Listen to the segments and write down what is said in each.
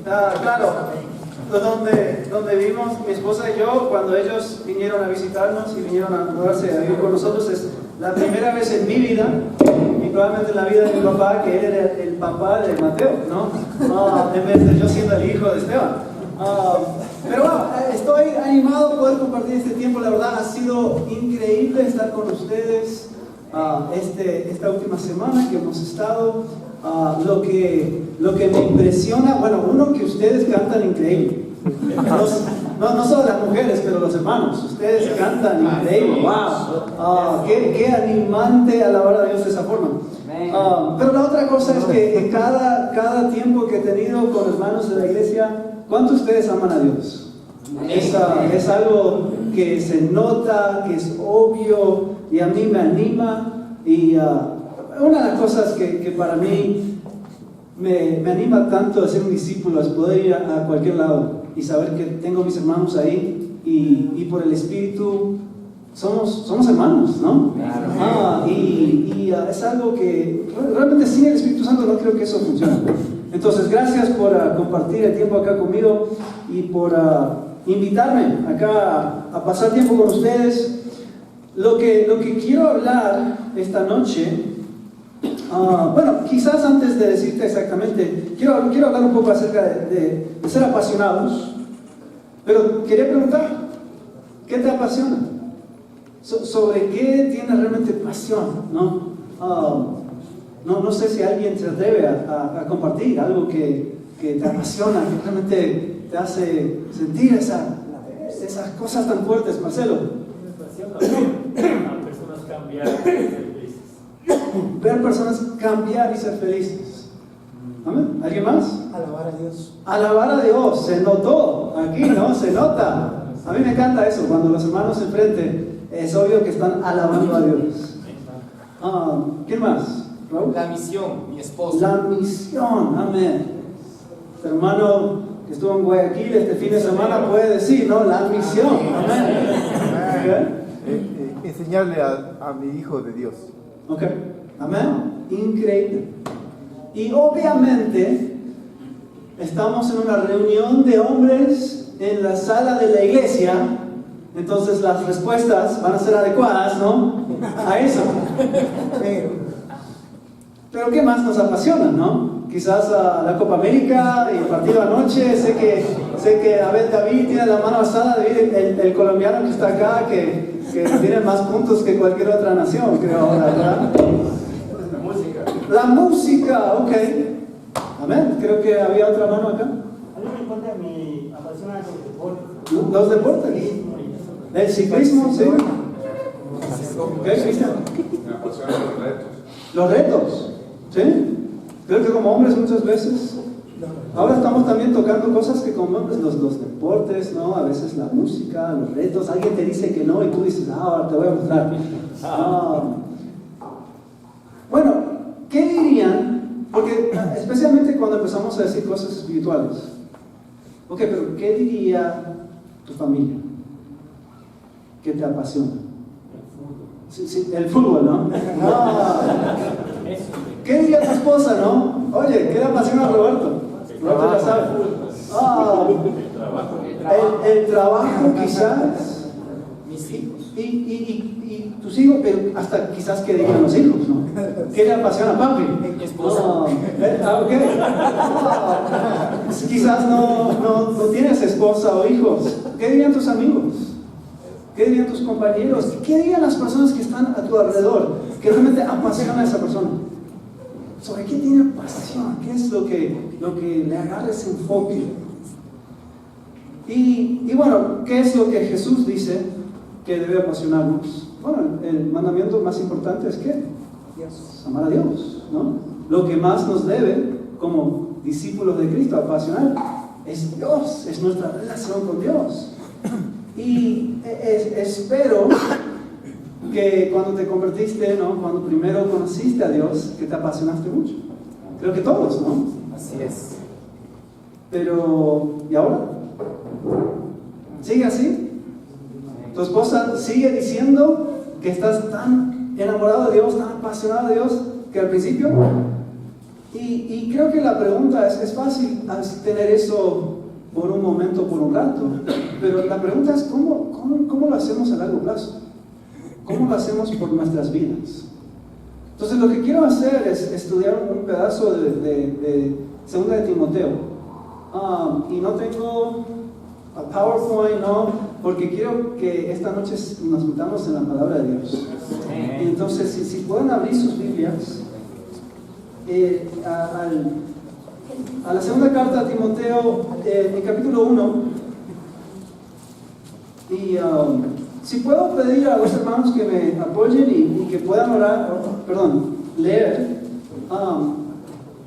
Claro, donde vivimos mi esposa y yo, cuando ellos vinieron a visitarnos y vinieron a mudarse a vivir con nosotros, es la primera vez en mi vida y probablemente en la vida de mi papá que él era el papá de Mateo, ¿no? En vez de yo siendo el hijo de Esteban. Pero bueno, estoy animado a poder compartir este tiempo. La verdad ha sido increíble estar con ustedes esta última semana que hemos estado. Lo que me impresiona, bueno, uno, que ustedes cantan increíble. No solo las mujeres, pero los hermanos, ustedes cantan increíble. ¡Wow! Qué animante alabar a Dios de esa forma. Pero la otra cosa es que en cada tiempo que he tenido con hermanos de la iglesia, ¿cuántos de ustedes aman a Dios? Es algo que se nota, que es obvio y a mí me anima. Y una de las cosas que para mí me anima tanto a ser un discípulo es poder ir a cualquier lado y saber que tengo mis hermanos ahí y por el Espíritu somos hermanos, ¿no? Y es algo que realmente sin el Espíritu Santo no creo que eso funcione. Entonces, gracias por compartir el tiempo acá conmigo y por invitarme acá a pasar tiempo con ustedes. Lo que quiero hablar esta noche, bueno, quizás antes de decirte exactamente, quiero hablar un poco acerca de ser apasionados, pero quería preguntar, ¿qué te apasiona? ¿Sobre qué tienes realmente pasión? No sé si alguien se atreve a compartir algo que te apasiona, que realmente te hace sentir esas cosas tan fuertes. Marcelo. A personas cambiar y ser felices. Ver personas cambiar y ser felices. ¿Amén? ¿Alguien más? Alabar a Dios. Alabar a Dios. Se notó aquí, ¿no? Se nota. A mí me encanta eso. Cuando los hermanos enfrente, es obvio que están alabando a Dios. ¿Quién más? ¿Raúl? La misión, mi esposo. La misión. Amén. Este hermano que estuvo en Guayaquil este fin de semana puede decir, ¿no? La misión. Amén. Enseñarle a mi hijo de Dios. Ok, amén, increíble. Y obviamente estamos en una reunión de hombres en la sala de la iglesia, entonces las respuestas van a ser adecuadas, ¿no? A eso. Pero ¿qué más nos apasiona, no? Quizás la Copa América y el partido anoche. Sé que Abel David tiene la mano alzada, David, el colombiano que está acá, que tiene más puntos que cualquier otra nación, creo ahora, ¿verdad? La música, ok. Amén. Creo que había otra mano acá. A mí me encanta mi apasiona los deportes. Los deportes. El ciclismo, sí. ¿Qué, Cristian? Me apasionan los retos. Los retos, ¿sí? Creo que como hombres muchas veces. Ahora estamos también tocando cosas que como hombres, los deportes, ¿no? A veces la música, los retos. Alguien te dice que no y tú dices, ahora te voy a mostrar. Bueno, ¿qué dirían? Porque especialmente cuando empezamos a decir cosas espirituales. Ok, pero ¿qué diría tu familia? ¿Qué te apasiona? Sí, el fútbol, ¿no? ¿Qué diría tu esposa, no? Oye, ¿qué le apasiona a Roberto? Roberto ya sabe. El trabajo quizás. Mis hijos. Y tus hijos, pero hasta quizás que digan los hijos, ¿no? ¿Qué le apasiona a papi? Mi esposa. Quizás no tienes esposa o hijos. ¿Qué dirían tus amigos? ¿Qué dirían tus compañeros? ¿Qué dirían las personas que están a tu alrededor? Que realmente apasiona a esa persona. ¿Sobre qué tiene pasión? ¿Qué es lo que le agarra ese enfoque? Y bueno, ¿qué es lo que Jesús dice que debe apasionarnos? Bueno, el mandamiento más importante es ¿qué? Dios. Amar a Dios, ¿no? Lo que más nos debe, como discípulos de Cristo, apasionar es Dios, es nuestra relación con Dios. Y espero que cuando te convertiste, ¿no? Cuando primero conociste a Dios, que te apasionaste mucho. Creo que todos, ¿no? Así es. Pero, ¿y ahora? ¿Sigue así? ¿Tu esposa sigue diciendo que estás tan enamorado de Dios, tan apasionado de Dios, que al principio? Y creo que la pregunta es fácil tener eso por un momento, por un rato, pero la pregunta es ¿cómo lo hacemos a largo plazo? ¿Cómo lo hacemos por nuestras vidas? Entonces lo que quiero hacer es estudiar un pedazo de 2 de Timoteo. Y no tengo a PowerPoint, no, porque quiero que esta noche nos metamos en la palabra de Dios. Y entonces si pueden abrir sus Biblias a la segunda carta a Timoteo, en capítulo 1, y si puedo pedir a los hermanos que me apoyen y que puedan leer,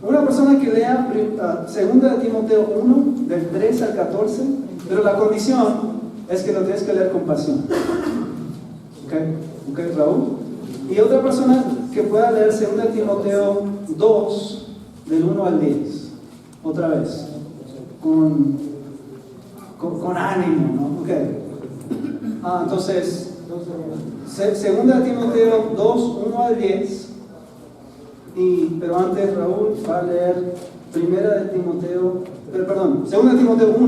una persona que lea 2 de Timoteo 1, del 3 al 14, pero la condición es que lo tienes que leer con pasión. ¿Ok, Raúl? Y otra persona que pueda leer 2 de Timoteo 2, del 1 al 10, otra vez, con ánimo, ¿no? Ok. Entonces, 2 de Timoteo 2, 1 al 10, pero antes Raúl va a leer 2 de Timoteo 1,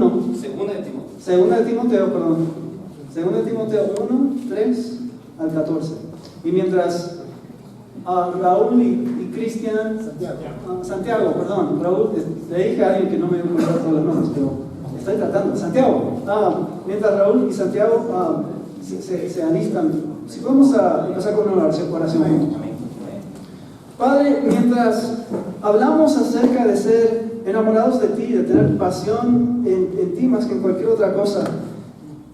3 al 14. Y mientras Raúl y Cristian, Santiago, perdón, Raúl, le dije a alguien que no me iba a acordar todos los nombres, pero estoy tratando. Santiago, mientras Raúl y Santiago se alistan, si vamos a empezar con una oración. Padre, mientras hablamos acerca de ser enamorados de ti, de tener pasión en ti más que en cualquier otra cosa,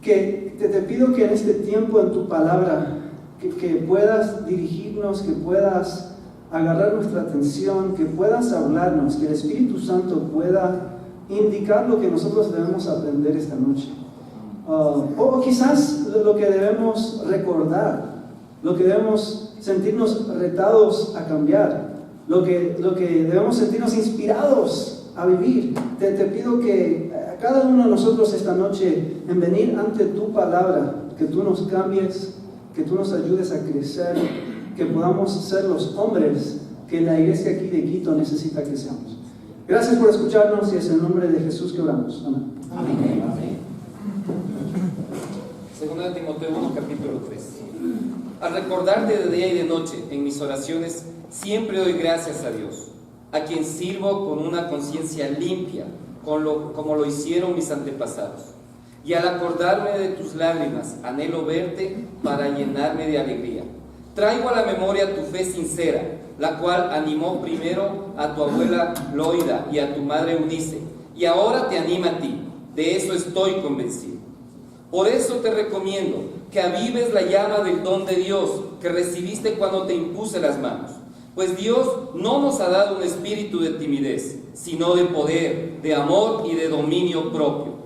que te pido que en este tiempo en tu palabra, que puedas dirigirnos, que puedas agarrar nuestra atención, que puedas hablarnos, que el Espíritu Santo pueda indicar lo que nosotros debemos aprender esta noche. O quizás lo que debemos recordar, lo que debemos sentirnos retados a cambiar, lo que debemos sentirnos inspirados a vivir. Te pido que a cada uno de nosotros esta noche, en venir ante tu palabra, que tú nos cambies, que tú nos ayudes a crecer, que podamos ser los hombres que la iglesia aquí de Quito necesita que seamos. Gracias por escucharnos y es en el nombre de Jesús que oramos. Amén. Amén. 2 de Timoteo 1, capítulo 3. Al recordarte de día y de noche en mis oraciones, siempre doy gracias a Dios, a quien sirvo con una conciencia limpia, como lo hicieron mis antepasados. Y al acordarme de tus lágrimas, anhelo verte para llenarme de alegría. Traigo a la memoria tu fe sincera, la cual animó primero a tu abuela Loida y a tu madre Eunice, y ahora te anima a ti. De eso estoy convencido. Por eso te recomiendo que avives la llama del don de Dios que recibiste cuando te impuse las manos. Pues Dios no nos ha dado un espíritu de timidez, sino de poder, de amor y de dominio propio.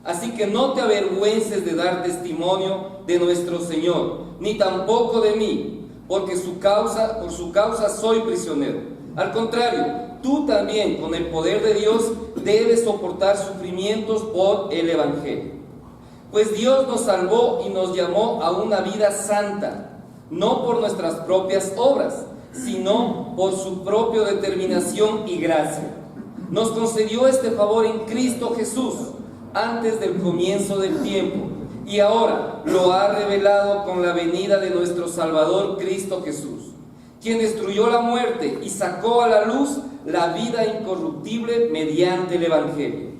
Así que no te avergüences de dar testimonio de nuestro Señor, ni tampoco de mí, porque por su causa soy prisionero. Al contrario, tú también, con el poder de Dios, debes soportar sufrimientos por el Evangelio. Pues Dios nos salvó y nos llamó a una vida santa, no por nuestras propias obras, sino por su propia determinación y gracia. Nos concedió este favor en Cristo Jesús, antes del comienzo del tiempo, y ahora lo ha revelado con la venida de nuestro Salvador Cristo Jesús, quien destruyó la muerte y sacó a la luz la vida incorruptible mediante el Evangelio.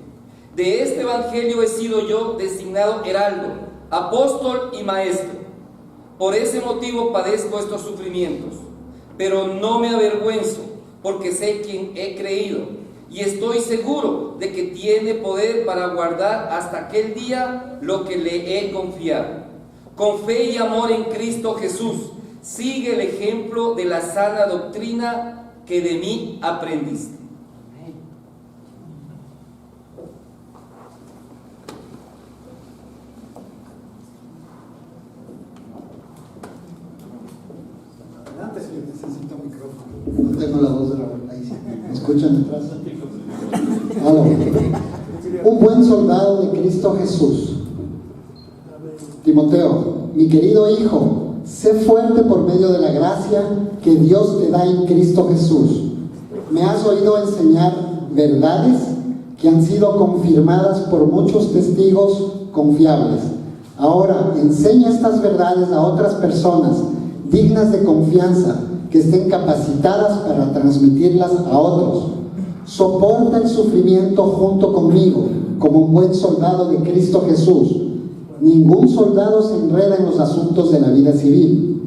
De este Evangelio he sido yo designado heraldo, apóstol y maestro. Por ese motivo padezco estos sufrimientos, pero no me avergüenzo, porque sé quién he creído, y estoy seguro de que tiene poder para guardar hasta aquel día lo que le he confiado. Con fe y amor en Cristo Jesús, sigue el ejemplo de la sana doctrina que de mí aprendiste. Adelante, si necesito un micrófono. No tengo la voz de Raúl, ahí sí. ¿Me escuchan detrás? Aló. Un buen soldado de Cristo Jesús. Timoteo, mi querido hijo, sé fuerte por medio de la gracia que Dios te da en Cristo Jesús. me has oído enseñar verdades que han sido confirmadas por muchos testigos confiables. Ahora, enseña estas verdades a otras personas dignas de confianza, que estén capacitadas para transmitirlas a otros. Soporta el sufrimiento junto conmigo, como un buen soldado de Cristo Jesús. Ningún soldado se enreda en los asuntos de la vida civil,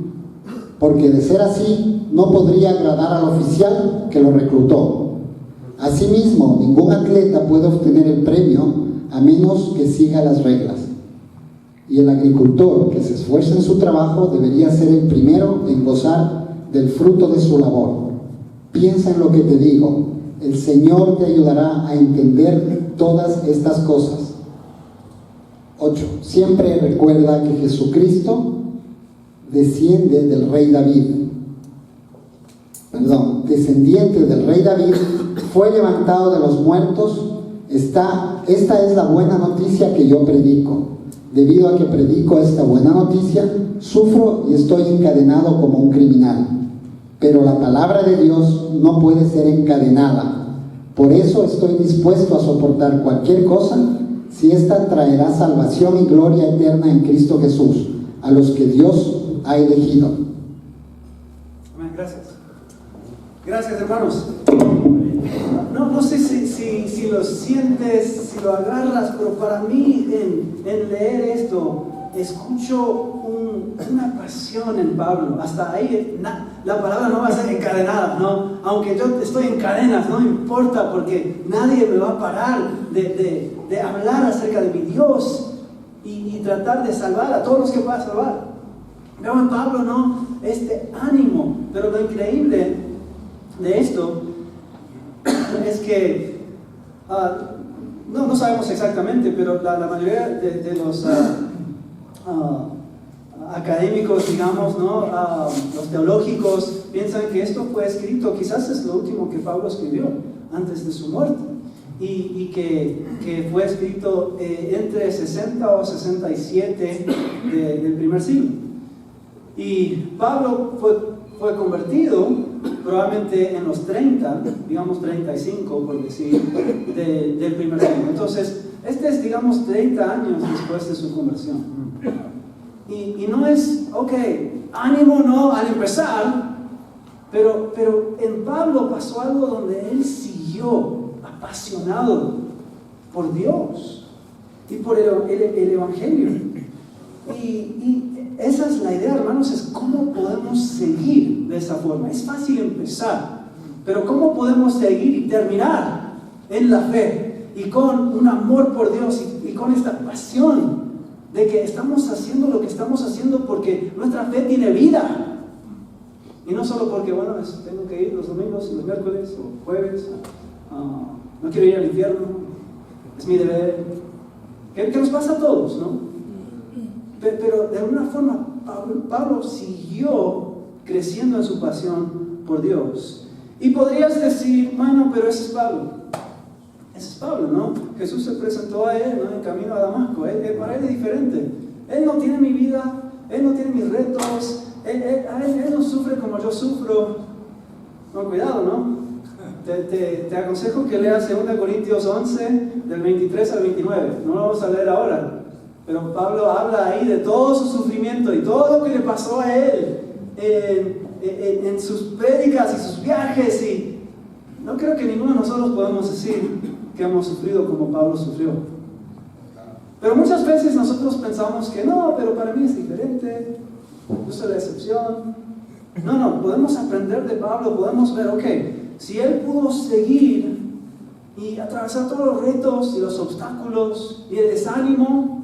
porque de ser así, no podría agradar al oficial que lo reclutó. Asimismo, ningún atleta puede obtener el premio a menos que siga las reglas. Y el agricultor que se esfuerza en su trabajo debería ser el primero en gozar del fruto de su labor. Piensa en lo que te digo. El Señor te ayudará a entender todas estas cosas. 8. Siempre recuerda que Jesucristo desciende del rey David. Descendiente del rey David, fue levantado de los muertos. Esta es la buena noticia que yo predico. Debido a que predico esta buena noticia, sufro y estoy encadenado como un criminal. Pero la palabra de Dios no puede ser encadenada. Por eso estoy dispuesto a soportar cualquier cosa, si ésta traerá salvación y gloria eterna en Cristo Jesús, a los que Dios ha elegido. Amén, gracias. Gracias, hermanos. No sé si lo sientes, si lo agarras, pero para mí en leer esto, escucho una pasión en Pablo. Hasta ahí la palabra no va a ser encadenada, ¿no? Aunque yo estoy en cadenas, no importa, porque nadie me va a parar de hablar acerca de mi Dios y tratar de salvar a todos los que pueda salvar. Veo en Pablo, ¿no?, este ánimo. Pero lo increíble de esto es que no sabemos exactamente, pero la mayoría de los académicos, digamos, ¿no?, los teológicos, piensan que esto fue escrito, quizás es lo último que Pablo escribió antes de su muerte, y que fue escrito entre 60 o 67 del primer siglo. Y Pablo fue convertido probablemente en los 30, digamos 35 por decir, del primer siglo. Entonces, este es, digamos, 30 años después de su conversión. Y no es, ánimo, ¿no?, al empezar, pero en Pablo pasó algo donde él siguió apasionado por Dios y por el Evangelio. Y esa es la idea, hermanos, es cómo podemos seguir de esa forma. Es fácil empezar, pero cómo podemos seguir y terminar en la fe y con un amor por Dios y con esta pasión de que estamos haciendo lo que estamos haciendo porque nuestra fe tiene vida. Y no solo porque, tengo que ir los domingos y los miércoles o jueves, no quiero ir al infierno, es mi deber. ¿Qué nos pasa a todos, no? Pero de alguna forma Pablo siguió creciendo en su pasión por Dios. Y podrías decir, pero ese es Pablo. Ese es Pablo, ¿no? Jesús se presentó a él, ¿no?, en camino a Damasco. Para él es diferente. Él no tiene mi vida, él no tiene mis retos, él no sufre como yo sufro. No, cuidado, ¿no? Te aconsejo que leas 2 Corintios 11, del 23 al 29. No lo vamos a leer ahora. Pero Pablo habla ahí de todo su sufrimiento y todo lo que le pasó a él en sus prédicas y sus viajes. Y no creo que ninguno de nosotros podamos decir que hemos sufrido como Pablo sufrió. Pero muchas veces nosotros pensamos que no, pero para mí es diferente, yo soy la excepción. No, podemos aprender de Pablo, podemos ver, si él pudo seguir y atravesar todos los retos y los obstáculos y el desánimo,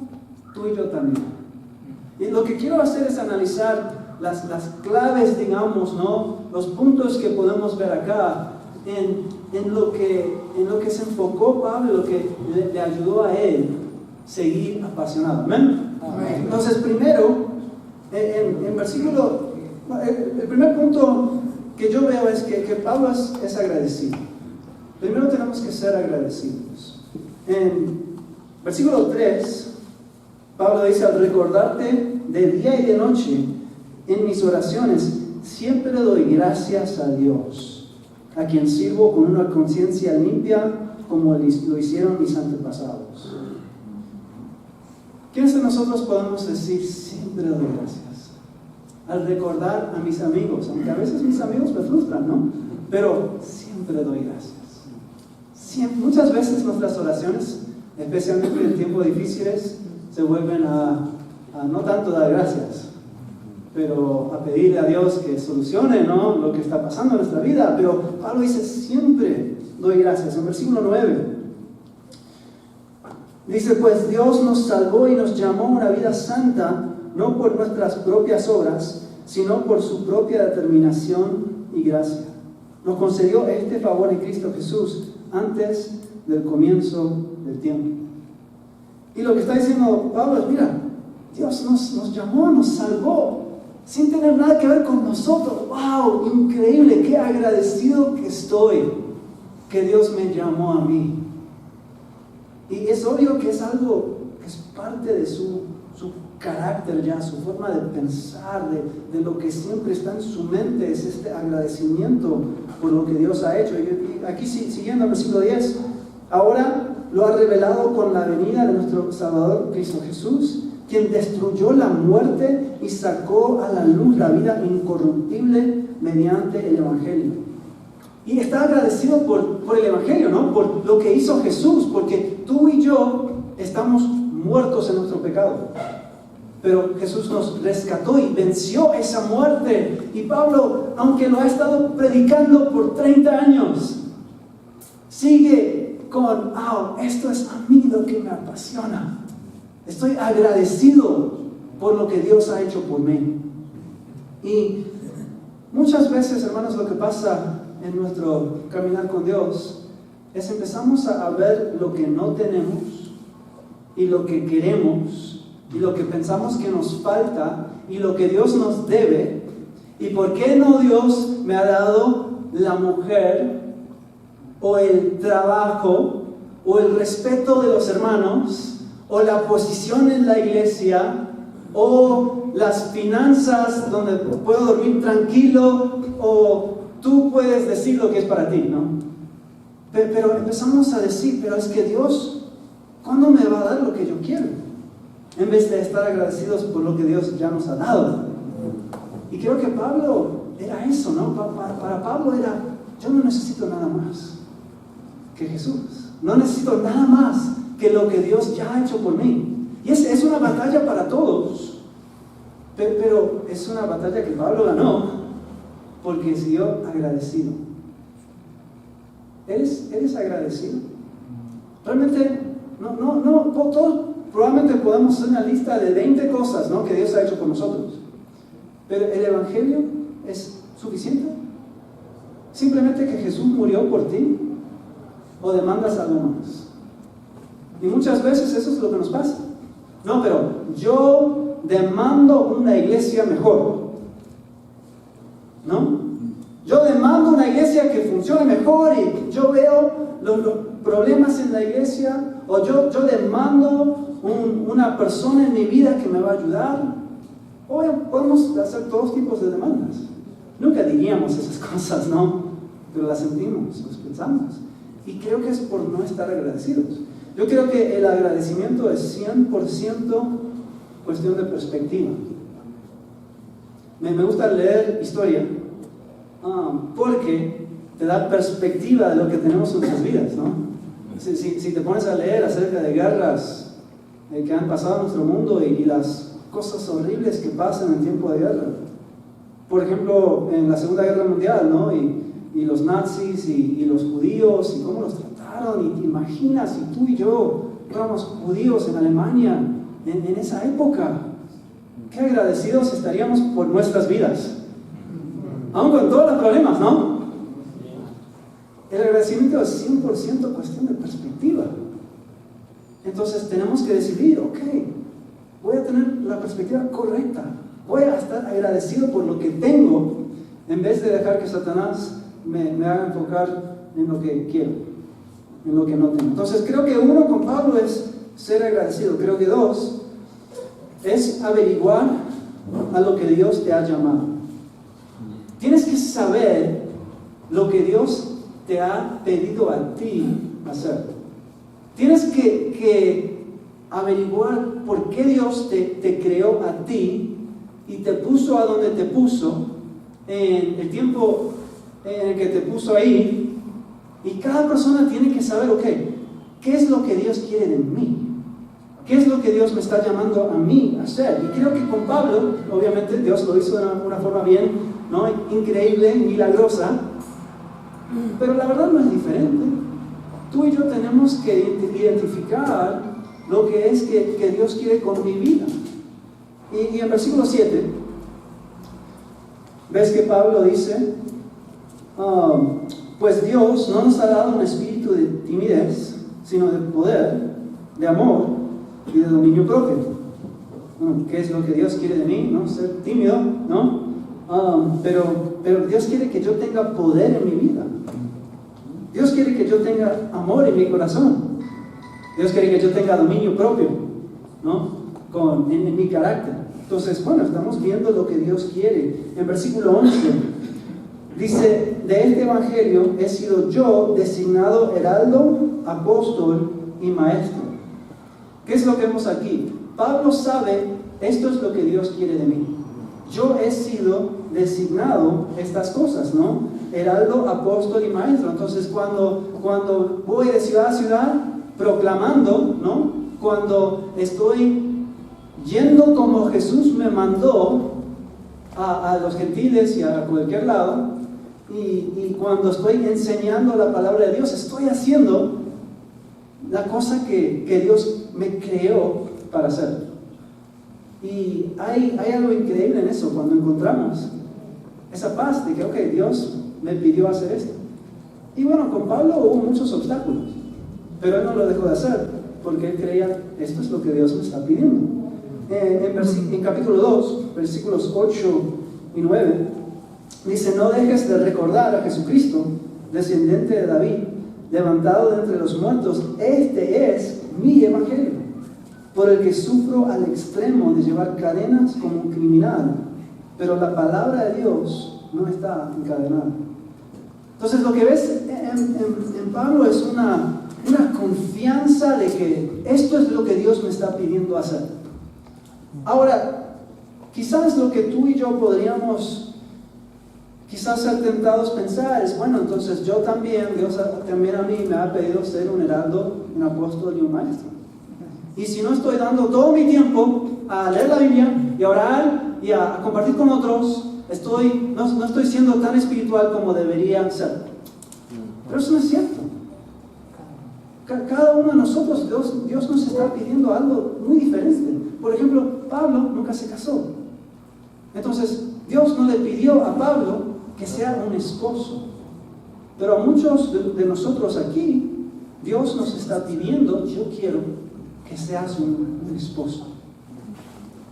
tú y yo también. Y lo que quiero hacer es analizar las claves, digamos, ¿no?, los puntos que podemos ver acá en lo que se enfocó Pablo, lo que le ayudó a él seguir apasionado. ¿Amén? Amén. Entonces, primero, en versículo, el primer punto que yo veo es que Pablo es agradecido. Primero tenemos que ser agradecidos. En versículo 3, Pablo dice: al recordarte de día y de noche en mis oraciones, siempre doy gracias a Dios. a quien sirvo con una conciencia limpia como lo hicieron mis antepasados. ¿Quiénes de nosotros podemos decir siempre doy gracias? Al recordar a mis amigos, aunque a veces mis amigos me frustran, ¿no? Pero siempre doy gracias. Muchas veces nuestras oraciones, especialmente en tiempos difíciles, se vuelven a no tanto dar gracias, pero a pedirle a Dios que solucione, ¿no?, lo que está pasando en nuestra vida. Pero Pablo dice, siempre doy gracias. En versículo 9 dice, pues Dios nos salvó y nos llamó a una vida santa, no por nuestras propias obras, sino por su propia determinación y gracia. Nos concedió este favor en Cristo Jesús antes del comienzo del tiempo. Y lo que está diciendo Pablo es, mira, Dios nos llamó, nos salvó, sin tener nada que ver con nosotros. ¡Wow! Increíble, qué agradecido que estoy que Dios me llamó a mí. Y es obvio que es algo que es parte de su carácter ya, su forma de pensar, de lo que siempre está en su mente, es este agradecimiento por lo que Dios ha hecho. Y aquí siguiendo el versículo 10, ahora lo ha revelado con la venida de nuestro Salvador Cristo Jesús, quien destruyó la muerte y sacó a la luz la vida incorruptible mediante el Evangelio. Y está agradecido por el Evangelio, ¿no? Por lo que hizo Jesús, porque tú y yo estamos muertos en nuestro pecado. Pero Jesús nos rescató y venció esa muerte. Y Pablo, aunque lo ha estado predicando por 30 años, sigue con, esto es a mí lo que me apasiona. Estoy agradecido por lo que Dios ha hecho por mí. Y muchas veces, hermanos, lo que pasa en nuestro caminar con Dios es empezamos a ver lo que no tenemos y lo que queremos y lo que pensamos que nos falta y lo que Dios nos debe. ¿Y por qué no Dios me ha dado la mujer o el trabajo o el respeto de los hermanos o la posición en la iglesia o las finanzas donde puedo dormir tranquilo o tú puedes decir lo que es para ti, ¿no? Pero empezamos a decir, pero es que Dios, ¿cuándo me va a dar lo que yo quiero? En vez de estar agradecidos por lo que Dios ya nos ha dado. Y creo que Pablo era eso, ¿no? Para Pablo era, yo no necesito nada más que Jesús. No necesito nada más que lo que Dios ya ha hecho por mí. Y es una batalla para todos. Pero es una batalla que Pablo ganó porque siguió agradecido. ¿Eres agradecido? Realmente, todos probablemente podemos hacer una lista de 20 cosas, ¿no?, que Dios ha hecho por nosotros. Pero ¿el Evangelio es suficiente? ¿Simplemente que Jesús murió por ti? ¿O demandas algo más? Y muchas veces eso es lo que nos pasa. No, pero yo demando una iglesia mejor, ¿no? Yo demando una iglesia que funcione mejor y yo veo los problemas en la iglesia, o yo demando una persona en mi vida que me va a ayudar. Hoy podemos hacer todos tipos de demandas. Nunca diríamos esas cosas, ¿no? Pero las sentimos, las pensamos. Y creo que es por no estar agradecidos. Yo creo que el agradecimiento es 100% cuestión de perspectiva. Me gusta leer historia porque te da perspectiva de lo que tenemos en nuestras vidas, ¿no? Si te pones a leer acerca de guerras que han pasado en nuestro mundo y las cosas horribles que pasan en tiempo de guerra. Por ejemplo, en la Segunda Guerra Mundial, ¿no? Y los nazis y los judíos y cómo los trataron. Y te imaginas, si tú y yo éramos judíos en Alemania en esa época, qué agradecidos estaríamos por nuestras vidas, aún con todos los problemas, ¿no? El agradecimiento es 100% cuestión de perspectiva. Entonces tenemos que decidir, ok, voy a tener la perspectiva correcta, voy a estar agradecido por lo que tengo, en vez de dejar que Satanás me haga enfocar en lo que quiero, en lo que no tengo. Entonces creo que uno, con Pablo, es ser agradecido. Creo que dos, es averiguar a lo que Dios te ha llamado. Tienes que saber lo que Dios te ha pedido a ti hacer. Tienes que averiguar por qué Dios te creó a ti y te puso a donde te puso, en el tiempo en el que te puso ahí. Y cada persona tiene que saber, ok, ¿qué es lo que Dios quiere de mí? ¿Qué es lo que Dios me está llamando a mí a hacer? Y creo que con Pablo, obviamente Dios lo hizo de una forma bien, ¿no?, increíble, milagrosa, pero la verdad no es diferente. Tú y yo tenemos que identificar lo que es que Dios quiere con mi vida. Y en versículo 7, ves que Pablo dice, pues Dios no nos ha dado un espíritu de timidez, sino de poder, de amor y de dominio propio. ¿Qué es lo que Dios quiere de mí? ¿No? Ser tímido, ¿no? Pero Dios quiere que yo tenga poder en mi vida. Dios quiere que yo tenga amor en mi corazón. Dios quiere que yo tenga dominio propio, ¿no? En mi carácter. Entonces, bueno, estamos viendo lo que Dios quiere. En versículo 11 dice, de este evangelio he sido yo designado heraldo, apóstol y maestro. ¿Qué es lo que vemos aquí? Pablo sabe, esto es lo que Dios quiere de mí. Yo he sido designado estas cosas, ¿no? Heraldo, apóstol y maestro. Entonces, cuando voy de ciudad a ciudad proclamando, ¿no? Cuando estoy yendo como Jesús me mandó a los gentiles y a cualquier lado, y cuando estoy enseñando la palabra de Dios, estoy haciendo la cosa que Dios me creó para hacer. Y hay algo increíble en eso, cuando encontramos esa paz de que, ok, Dios me pidió hacer esto. Y bueno, con Pablo hubo muchos obstáculos, pero él no lo dejó de hacer, porque él creía, esto es lo que Dios me está pidiendo. En capítulo 2, versículos 8 y 9, dice, no dejes de recordar a Jesucristo, descendiente de David, levantado de entre los muertos. Este es mi evangelio, por el que sufro al extremo de llevar cadenas como un criminal, pero la palabra de Dios no está encadenada. Entonces lo que ves en Pablo es una confianza de que esto es lo que Dios me está pidiendo hacer. Ahora, quizás lo que tú y yo podríamos quizás ser tentados a pensar es, bueno, entonces yo también, Dios también a mí me ha pedido ser un heraldo, un apóstol y un maestro. Y si no estoy dando todo mi tiempo a leer la Biblia y a orar y a compartir con otros, no estoy siendo tan espiritual como debería ser. Pero eso no es cierto. Cada uno de nosotros, Dios nos está pidiendo algo muy diferente. Por ejemplo, Pablo nunca se casó. Entonces, Dios no le pidió a Pablo que sea un esposo. Pero a muchos de nosotros aquí, Dios nos está pidiendo, yo quiero que seas un esposo.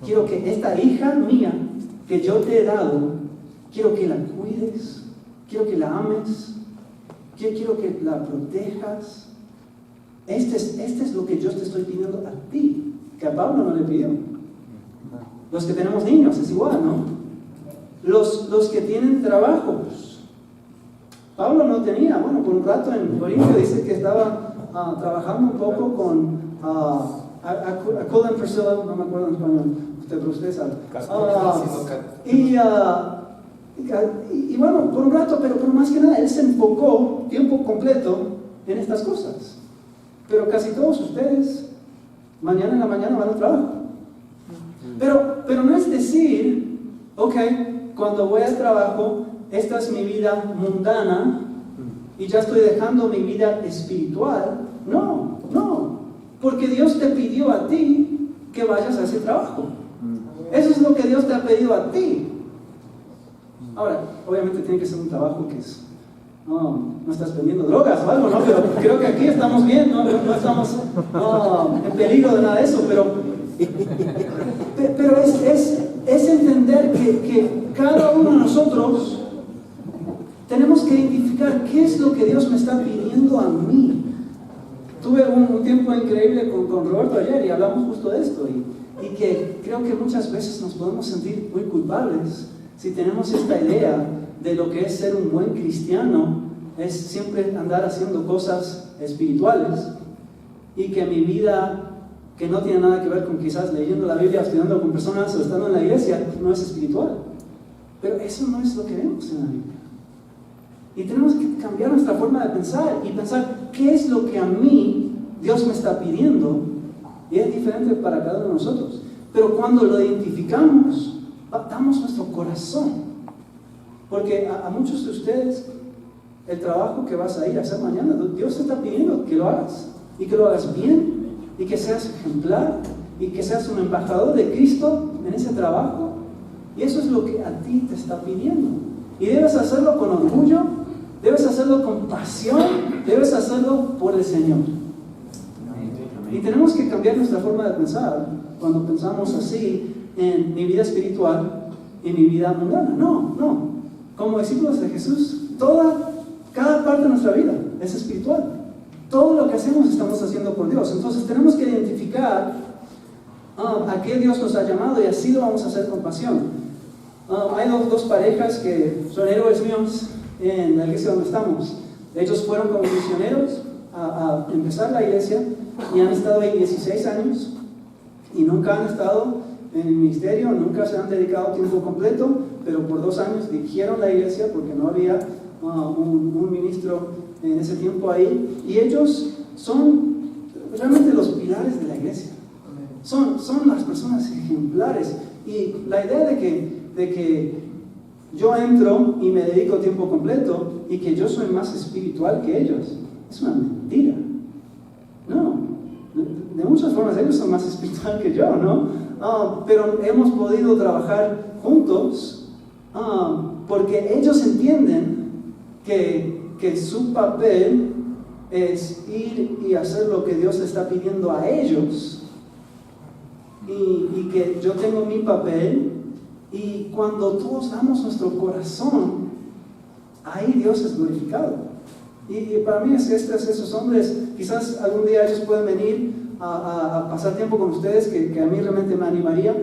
Quiero que esta hija mía que yo te he dado, quiero que la cuides, quiero que la ames, quiero que la protejas. Este es lo que yo te estoy pidiendo a ti, que a Pablo no le pidió. Los que tenemos niños es igual, ¿no? Los que tienen trabajos. Pablo no tenía, bueno, por un rato en Corinto dice que estaba trabajando un poco con Aquila y Priscilla, no me acuerdo en español, pero usted sabe. Y bueno, por un rato, pero más que nada, él se enfocó tiempo completo en estas cosas. Pero casi todos ustedes, mañana en la mañana van al trabajo. Pero no es decir, ok, cuando voy al trabajo, esta es mi vida mundana y ya estoy dejando mi vida espiritual. No, porque Dios te pidió a ti que vayas a ese trabajo. Eso es lo que Dios te ha pedido a ti. Ahora, obviamente tiene que ser un trabajo que es, no estás vendiendo drogas o algo, ¿no? Pero creo que aquí estamos bien, no estamos en peligro de nada de eso, pero es entender que cada uno de nosotros tenemos que identificar qué es lo que Dios me está pidiendo a mí. Tuve un tiempo increíble con Roberto ayer y hablamos justo de esto y que creo que muchas veces nos podemos sentir muy culpables si tenemos esta idea de lo que es ser un buen cristiano es siempre andar haciendo cosas espirituales, y que mi vida, que no tiene nada que ver con quizás leyendo la Biblia, estudiando con personas o estando en la iglesia, no es espiritual. Pero eso no es lo que vemos en la Biblia. Y tenemos que cambiar nuestra forma de pensar y pensar, ¿qué es lo que a mí Dios me está pidiendo? Y es diferente para cada uno de nosotros. Pero cuando lo identificamos, damos nuestro corazón. Porque a muchos de ustedes, el trabajo que vas a ir a hacer mañana, Dios te está pidiendo que lo hagas. Y que lo hagas bien, y que seas ejemplar, y que seas un embajador de Cristo en ese trabajo. Y eso es lo que a ti te está pidiendo. Y debes hacerlo con orgullo, debes hacerlo con pasión, debes hacerlo por el Señor. Y tenemos que cambiar nuestra forma de pensar cuando pensamos así en mi vida espiritual y mi vida mundana. No. Como discípulos de Jesús, cada parte de nuestra vida es espiritual. Todo lo que hacemos estamos haciendo por Dios. Entonces tenemos que identificar a qué Dios nos ha llamado, y así lo vamos a hacer con pasión. Hay dos parejas que son héroes míos en la iglesia donde estamos. Ellos fueron como misioneros a empezar la iglesia y han estado ahí 16 años y nunca han estado en el ministerio, nunca se han dedicado tiempo completo, pero por 2 años dirigieron la iglesia porque no había un ministro en ese tiempo ahí, y ellos son realmente los pilares de la iglesia. Son las personas ejemplares, y la idea de que yo entro y me dedico tiempo completo y que yo soy más espiritual que ellos es una mentira. No, de muchas formas ellos son más espiritual que yo, ¿no? Pero hemos podido trabajar juntos porque ellos entienden que su papel es ir y hacer lo que Dios está pidiendo a ellos, y que yo tengo mi papel, y cuando todos damos nuestro corazón, ahí Dios es glorificado. Y para mí esos hombres, quizás algún día ellos pueden venir a pasar tiempo con ustedes, que a mí realmente me animaría.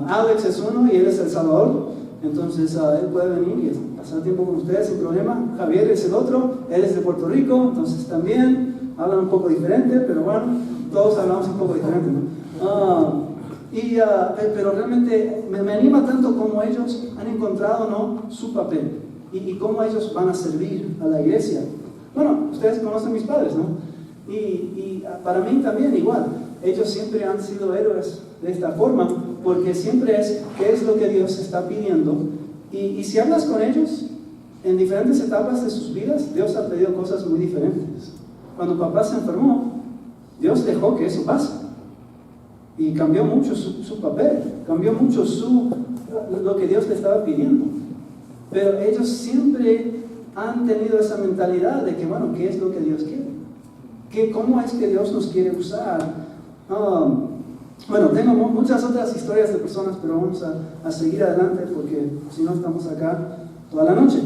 Alex es uno y él es El Salvador, entonces él puede venir y pasar tiempo con ustedes sin problema. Javier es el otro, él es de Puerto Rico, entonces también hablan un poco diferente, pero bueno, todos hablamos un poco diferente, ¿no? Pero realmente me anima tanto como ellos han encontrado, ¿no?, su papel y cómo ellos van a servir a la iglesia. Bueno, ustedes conocen a mis padres, ¿no? Y para mí también igual, ellos siempre han sido héroes de esta forma, porque siempre es qué es lo que Dios está pidiendo, y si hablas con ellos en diferentes etapas de sus vidas, Dios ha pedido cosas muy diferentes. Cuando papá se enfermó, Dios dejó que eso pase, y cambió mucho su papel, cambió mucho lo que Dios le estaba pidiendo. Pero ellos siempre han tenido esa mentalidad de que, bueno, ¿qué es lo que Dios quiere? ¿Cómo es que Dios nos quiere usar? Bueno, tengo muchas otras historias de personas, pero vamos a seguir adelante porque si no estamos acá toda la noche.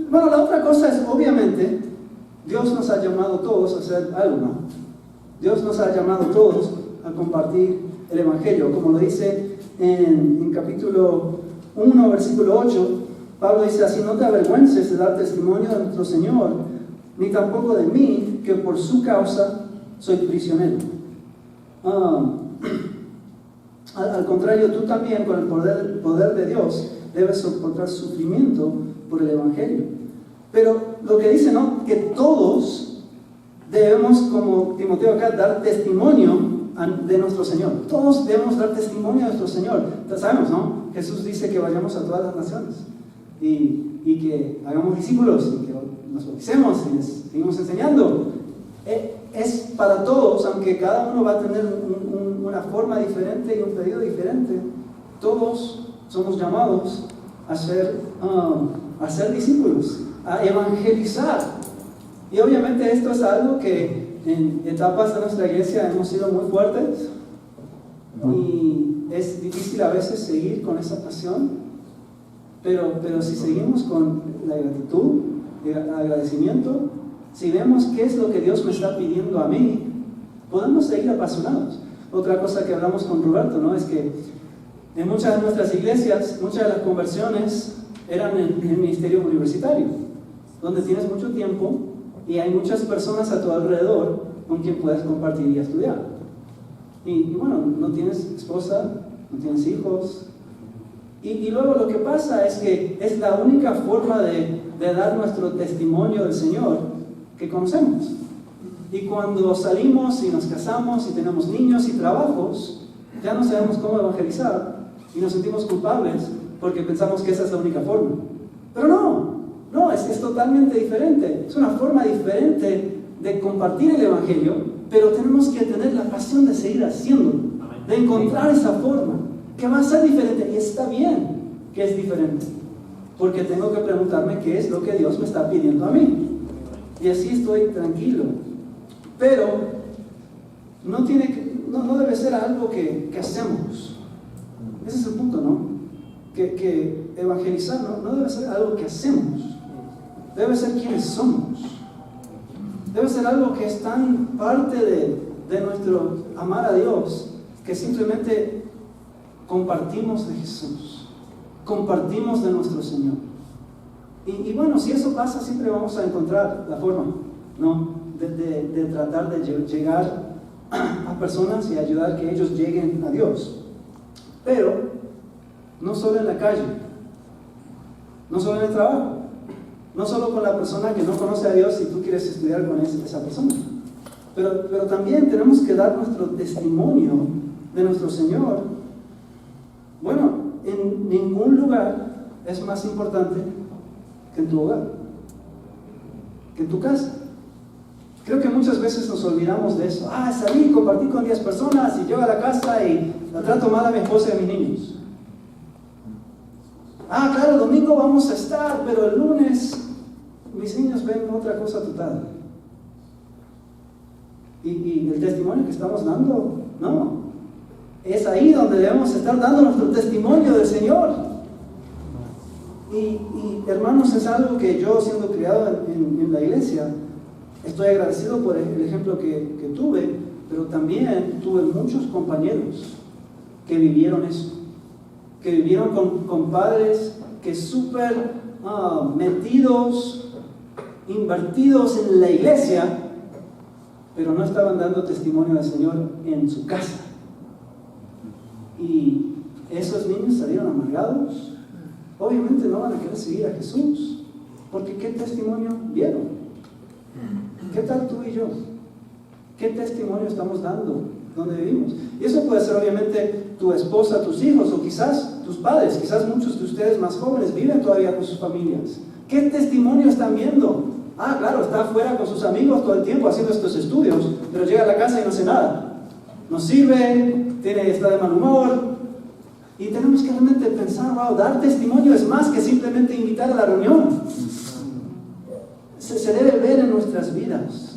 Bueno, la otra cosa es, obviamente, Dios nos ha llamado todos a hacer algo, ¿no? Dios nos ha llamado todos a compartir el Evangelio, como lo dice en capítulo 1, versículo 8. Pablo dice así: no te avergüences de dar testimonio de nuestro Señor, ni tampoco de mí, que por su causa soy prisionero. Al contrario, tú también, con el poder de Dios, debes soportar sufrimiento por el Evangelio. Pero lo que dice, ¿no?, que todos debemos, como Timoteo acá, dar testimonio de nuestro Señor. Todos debemos dar testimonio de nuestro Señor. Sabemos, ¿no?, Jesús dice que vayamos a todas las naciones y que hagamos discípulos y que nos bauticemos y les seguimos enseñando. Es para todos, aunque cada uno va a tener una forma diferente y un pedido diferente. Todos somos llamados a ser discípulos, a evangelizar. Y obviamente esto es algo que en etapas de nuestra iglesia hemos sido muy fuertes, y es difícil a veces seguir con esa pasión, pero si seguimos con la gratitud, el agradecimiento, si vemos qué es lo que Dios me está pidiendo a mí, podemos seguir apasionados. Otra cosa que hablamos con Roberto, ¿no?, es que En muchas de nuestras iglesias, muchas de las conversiones eran en el ministerio universitario, donde tienes mucho tiempo y hay muchas personas a tu alrededor con quien puedes compartir y estudiar. Y bueno, no tienes esposa, no tienes hijos. Y luego lo que pasa es que es la única forma de dar nuestro testimonio del Señor que conocemos. Y cuando salimos y nos casamos y tenemos niños y trabajos, ya no sabemos cómo evangelizar y nos sentimos culpables porque pensamos que esa es la única forma. Pero no, es totalmente diferente. Es una forma diferente de compartir el Evangelio, pero tenemos que tener la pasión de seguir haciéndolo, de encontrar esa forma, que va a ser diferente, y está bien que es diferente, porque tengo que preguntarme qué es lo que Dios me está pidiendo a mí, y así estoy tranquilo. Pero no debe ser algo que hacemos. Ese es el punto, ¿no? Que evangelizar no debe ser algo que hacemos, debe ser quienes somos. Debe ser algo que es tan parte de nuestro amar a Dios, que simplemente compartimos de Jesús, compartimos de nuestro Señor. Y bueno, si eso pasa, siempre vamos a encontrar la forma, ¿no? De tratar de llegar a personas y ayudar a que ellos lleguen a Dios. Pero no solo en la calle, no solo en el trabajo, no solo con la persona que no conoce a Dios y tú quieres estudiar con esa persona, pero también tenemos que dar nuestro testimonio de nuestro Señor. Bueno, en ningún lugar es más importante que en tu hogar, que en tu casa. Creo que muchas veces nos olvidamos de eso. Salí, compartí con 10 personas y llego a la casa y la trato mal a mi esposa y a mis niños. Claro, el domingo vamos a estar, pero el lunes mis niños ven otra cosa total. Y el testimonio que estamos dando, no. Es ahí donde debemos estar dando nuestro testimonio del Señor. Y hermanos, es algo que yo, siendo criado en la iglesia, estoy agradecido por el ejemplo que tuve, pero también tuve muchos compañeros que vivieron eso, que vivieron con padres que súper metidos, invertidos en la iglesia, pero no estaban dando testimonio del Señor en su casa. Y esos niños salieron amargados. Obviamente no van a querer seguir a Jesús, porque ¿qué testimonio vieron? ¿Qué tal tú y yo? ¿Qué testimonio estamos dando donde vivimos? Y eso puede ser obviamente tu esposa, tus hijos, o quizás tus padres. Quizás muchos de ustedes más jóvenes viven todavía con sus familias. ¿Qué testimonio están viendo? Claro, está afuera con sus amigos todo el tiempo haciendo estos estudios, pero llega a la casa y no hace nada. No sirve, está de mal humor. Y tenemos que realmente pensar, dar testimonio es más que simplemente invitar a la reunión. Se debe ver en nuestras vidas.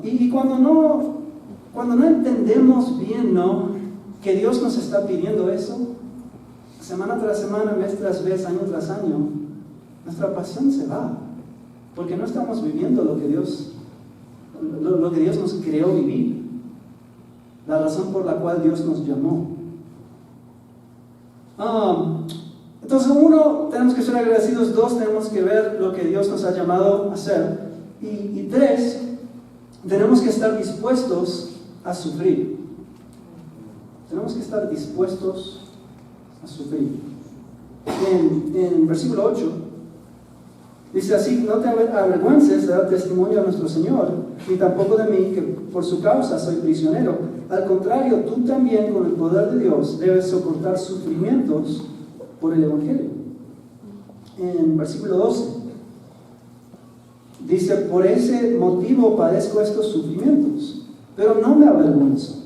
Y cuando no entendemos bien, que Dios nos está pidiendo eso, semana tras semana, mes tras mes, año tras año, nuestra pasión se va, porque no estamos viviendo lo que Dios nos creó vivir, la razón por la cual Dios nos llamó. Entonces, 1, tenemos que ser agradecidos. 2, tenemos que ver lo que Dios nos ha llamado a hacer. Y 3, tenemos que estar dispuestos a sufrir. Tenemos que estar dispuestos a sufrir. En versículo 8, dice así: no te avergüences de dar testimonio a nuestro Señor, ni tampoco de mí, que por su causa soy prisionero. Al contrario, tú también, con el poder de Dios, debes soportar sufrimientos por el Evangelio. En versículo 12, dice: por ese motivo padezco estos sufrimientos, pero no me avergüenzo,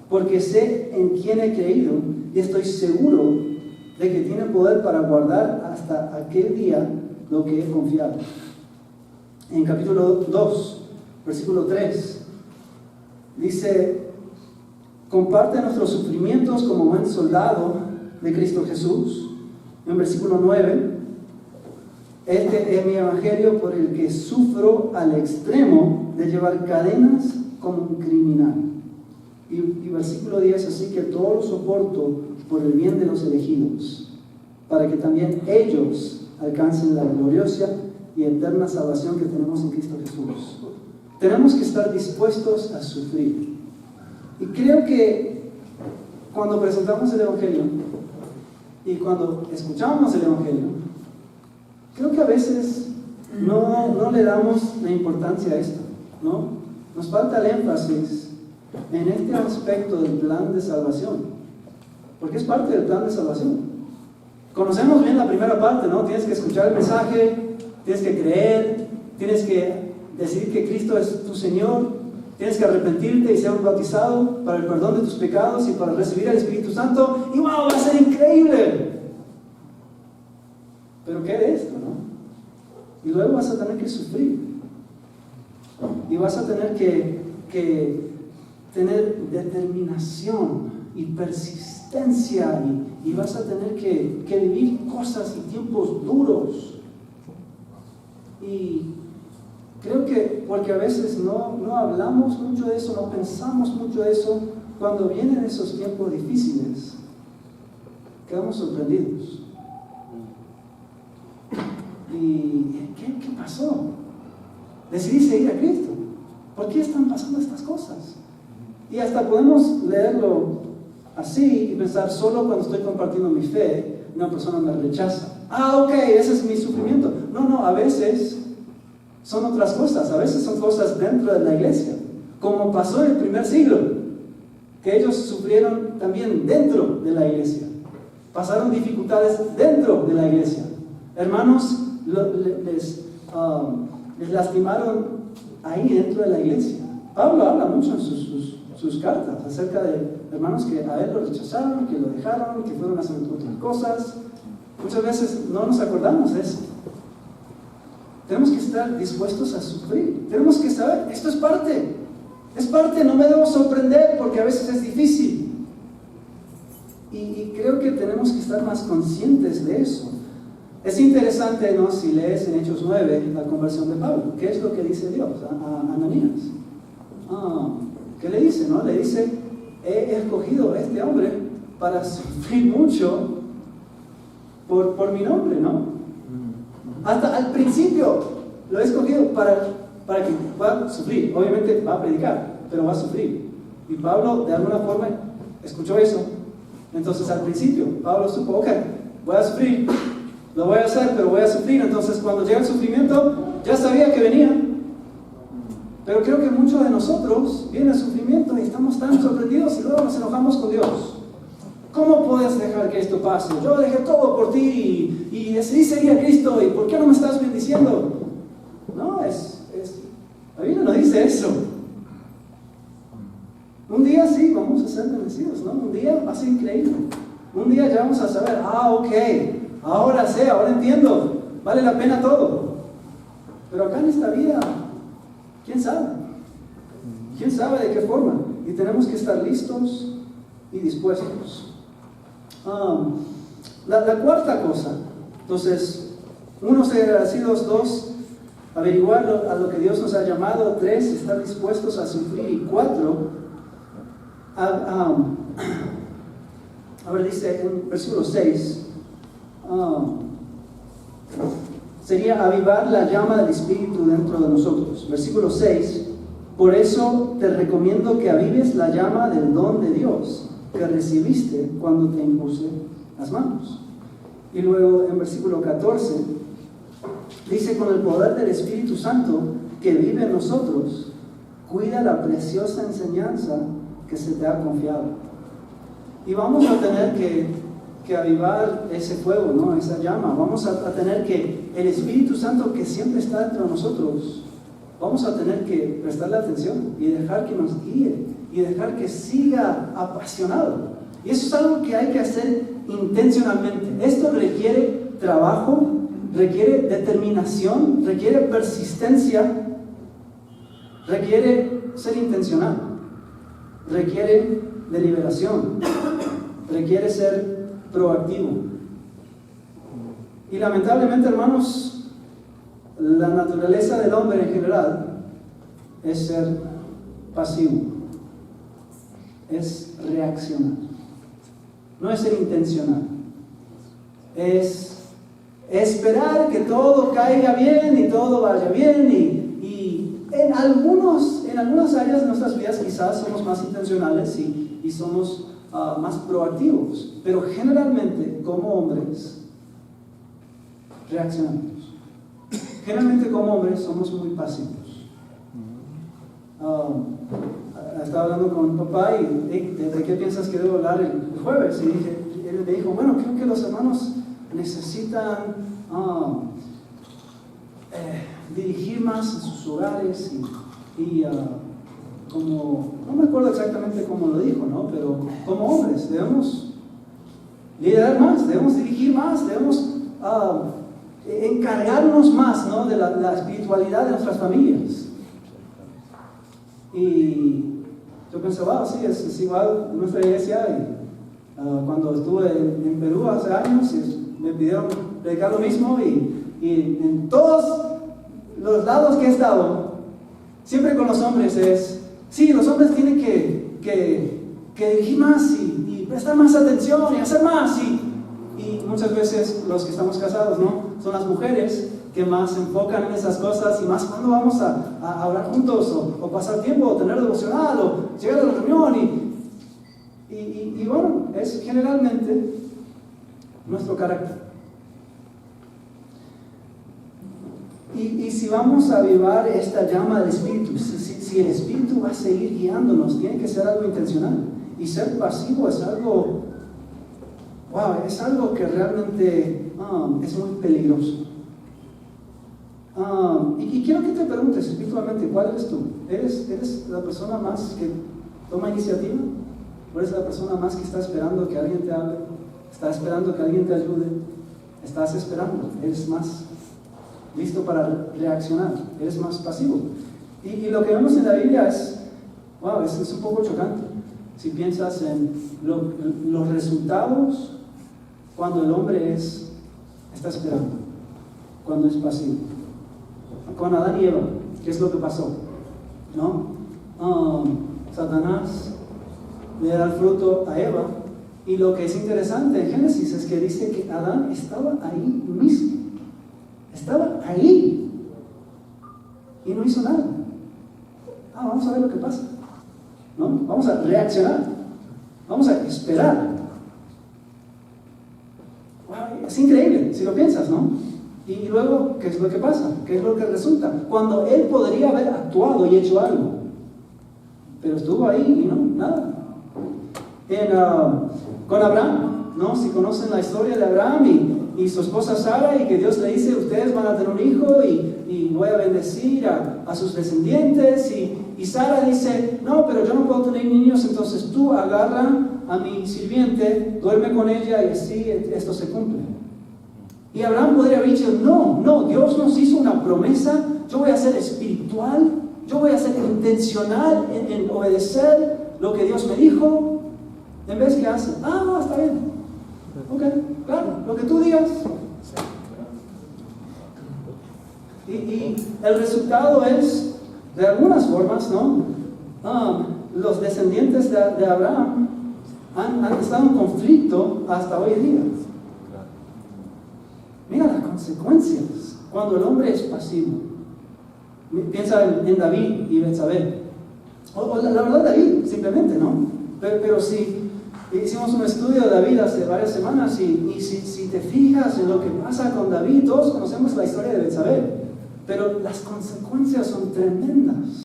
porque sé en quién he creído y estoy seguro de que tiene poder para guardar hasta aquel día lo que he confiado. En capítulo 2, versículo 3, dice: comparte nuestros sufrimientos como buen soldado de Cristo Jesús. En versículo 9, este es mi evangelio, por el que sufro al extremo de llevar cadenas como un criminal. Y versículo 10, así que todo lo soporto por el bien de los elegidos, para que también ellos alcancen la gloriosa y eterna salvación que tenemos en Cristo Jesús. Tenemos que estar dispuestos a sufrir. Y creo que cuando presentamos el Evangelio y cuando escuchamos el Evangelio, creo que a veces no le damos la importancia a esto, ¿no? Nos falta el énfasis en este aspecto del plan de salvación, porque es parte del plan de salvación. Conocemos bien la primera parte, ¿no? Tienes que escuchar el mensaje, tienes que creer, tienes que decidir que Cristo es tu Señor, tienes que arrepentirte y ser bautizado para el perdón de tus pecados y para recibir el Espíritu Santo, y ¡wow! Va a ser increíble. Pero ¿qué de esto, no? Y luego vas a tener que sufrir, y vas a tener que tener determinación y persistencia, y vas a tener que vivir cosas y tiempos duros. Y creo que porque a veces no hablamos mucho de eso, no pensamos mucho de eso, cuando vienen esos tiempos difíciles, quedamos sorprendidos. ¿Y qué pasó? Decidí seguir a Cristo. ¿Por qué están pasando estas cosas? Y hasta podemos leerlo así y pensar, solo cuando estoy compartiendo mi fe, una persona me rechaza. Ok, ese es mi sufrimiento. No, a veces son otras cosas. A veces son cosas dentro de la iglesia, como pasó en el primer siglo, que ellos sufrieron también dentro de la iglesia. Pasaron dificultades dentro de la iglesia. Hermanos les lastimaron ahí dentro de la iglesia. Pablo habla mucho en sus cartas acerca de hermanos que a él lo rechazaron, que lo dejaron, que fueron a hacer otras cosas. Muchas veces no nos acordamos de eso. Tenemos que estar dispuestos a sufrir. Tenemos que saber, esto es parte, no me debo sorprender porque a veces es difícil. Y creo que tenemos que estar más conscientes de eso. Es interesante, ¿no? Si lees en Hechos 9 la conversión de Pablo, ¿qué es lo que dice Dios a Ananías? ¿Qué le dice, no? Le dice, he escogido a este hombre para sufrir mucho por mi nombre, ¿no? Hasta al principio lo he escogido para que pueda sufrir. Obviamente va a predicar, pero va a sufrir. Y Pablo de alguna forma escuchó eso. Entonces al principio Pablo supo, ok, voy a sufrir, lo voy a hacer, pero voy a sufrir. Entonces cuando llega el sufrimiento, ya sabía que venía. Pero creo que muchos de nosotros viene el sufrimiento y estamos tan sorprendidos y luego nos enojamos con Dios. ¿Cómo puedes dejar que esto pase? Yo dejé todo por ti y decidí seguir a Cristo, ¿y por qué no me estás bendiciendo? No, la Biblia no dice eso. Un día sí vamos a ser bendecidos, ¿no? Un día va a ser increíble. Un día ya vamos a saber, ok, ahora sé, ahora entiendo, vale la pena todo. Pero acá en esta vida, ¿quién sabe? ¿Quién sabe de qué forma? Y tenemos que estar listos y dispuestos. La cuarta cosa, entonces, 1, ser agradecidos; 2, averiguar a lo que Dios nos ha llamado; 3, estar dispuestos a sufrir; y 4, dice en versículo 6, sería avivar la llama del Espíritu dentro de nosotros. Versículo 6, por eso te recomiendo que avives la llama del don de Dios que recibiste cuando te impuse las manos. Y luego en versículo 14 dice, con el poder del Espíritu Santo que vive en nosotros, cuida la preciosa enseñanza que se te ha confiado. Y vamos a tener que avivar ese fuego, ¿no? Esa llama. Vamos a tener que el Espíritu Santo que siempre está dentro de nosotros, vamos a tener que prestarle atención y dejar que nos guíe y dejar que siga apasionado. Y eso es algo que hay que hacer intencionalmente. Esto requiere trabajo, requiere determinación, requiere persistencia, requiere ser intencional, requiere deliberación, requiere ser proactivo. Y lamentablemente, hermanos, la naturaleza del hombre en general es ser pasivo. es reaccionar. No es ser intencional. Es esperar que todo caiga bien y todo vaya bien. Y en algunas áreas de nuestras vidas quizás somos más intencionales y somos más proactivos. Pero generalmente, como hombres, reaccionamos. Generalmente, como hombres, somos muy pasivos. Estaba hablando con mi papá y ¿de qué piensas que debo hablar el jueves? Y él me dijo, bueno, creo que los hermanos necesitan dirigir más en sus hogares y como, no me acuerdo exactamente cómo lo dijo, ¿no? Pero como hombres debemos liderar más, debemos dirigir más, debemos encargarnos más, ¿no? De la espiritualidad de nuestras familias. Y yo pensé, wow, sí, es igual en nuestra iglesia. Y cuando estuve en Perú hace años, me pidieron predicar lo mismo. Y en todos los lados que he estado, siempre con los hombres sí, los hombres tienen que dirigir más y prestar más atención y hacer más. Y muchas veces los que estamos casados, ¿no? Son las mujeres que más se enfocan en esas cosas y más cuando vamos a hablar juntos o pasar tiempo o tener devocional o llegar a la reunión y bueno, es generalmente nuestro carácter. Y si vamos a avivar esta llama del Espíritu, si el Espíritu va a seguir guiándonos, tiene que ser algo intencional. Y ser pasivo es algo, wow, es algo que realmente es muy peligroso. Y quiero que te preguntes espiritualmente, ¿cuál eres tú? ¿Eres la persona más que toma iniciativa? ¿O eres la persona más que está esperando que alguien te hable? ¿Está esperando que alguien te ayude? ¿Estás esperando? ¿Eres más listo para reaccionar? ¿Eres más pasivo? Y lo que vemos en la Biblia es un poco chocante. Si piensas en los resultados cuando el hombre está esperando, cuando es pasivo. Con Adán y Eva, ¿qué es lo que pasó? ¿No? Satanás le da el fruto a Eva, y lo que es interesante en Génesis es que dice que Adán estaba ahí mismo, estaba ahí y no hizo nada. Vamos a ver lo que pasa, ¿no? Vamos a reaccionar, vamos a esperar. Wow, es increíble si lo piensas, ¿no? Y luego, ¿qué es lo que pasa? ¿Qué es lo que resulta? Cuando él podría haber actuado y hecho algo, pero estuvo ahí y no, nada. Con Abraham, ¿no? Si conocen la historia de Abraham y su esposa Sara, y que Dios le dice, ustedes van a tener un hijo y voy a bendecir a sus descendientes, y Sara dice, no, pero yo no puedo tener niños, entonces tú agarra a mi sirviente, duerme con ella y así esto se cumple. Y Abraham podría haber dicho, no, Dios nos hizo una promesa, yo voy a ser espiritual, yo voy a ser intencional en obedecer lo que Dios me dijo. En vez que hace, está bien, ok, claro, lo que tú digas. Y el resultado es, de algunas formas, ¿no? Los descendientes de Abraham han estado en conflicto hasta hoy día. Mira las consecuencias cuando el hombre es pasivo. Piensa en David y Betsabé. O la verdad, David, simplemente, ¿no? Pero si hicimos un estudio de David hace varias semanas y si te fijas en lo que pasa con David, todos conocemos la historia de Betsabé, pero las consecuencias son tremendas.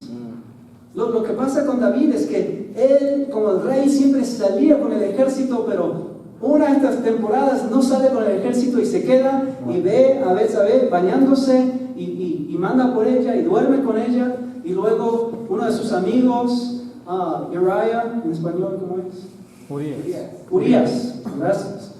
Lo que pasa con David es que él, como el rey, siempre salía con el ejército, pero una de estas temporadas no sale con el ejército y se queda y ve a Betsabé bañándose y manda por ella y duerme con ella, y luego uno de sus amigos, Uriah, en español, ¿cómo es? Urias, gracias.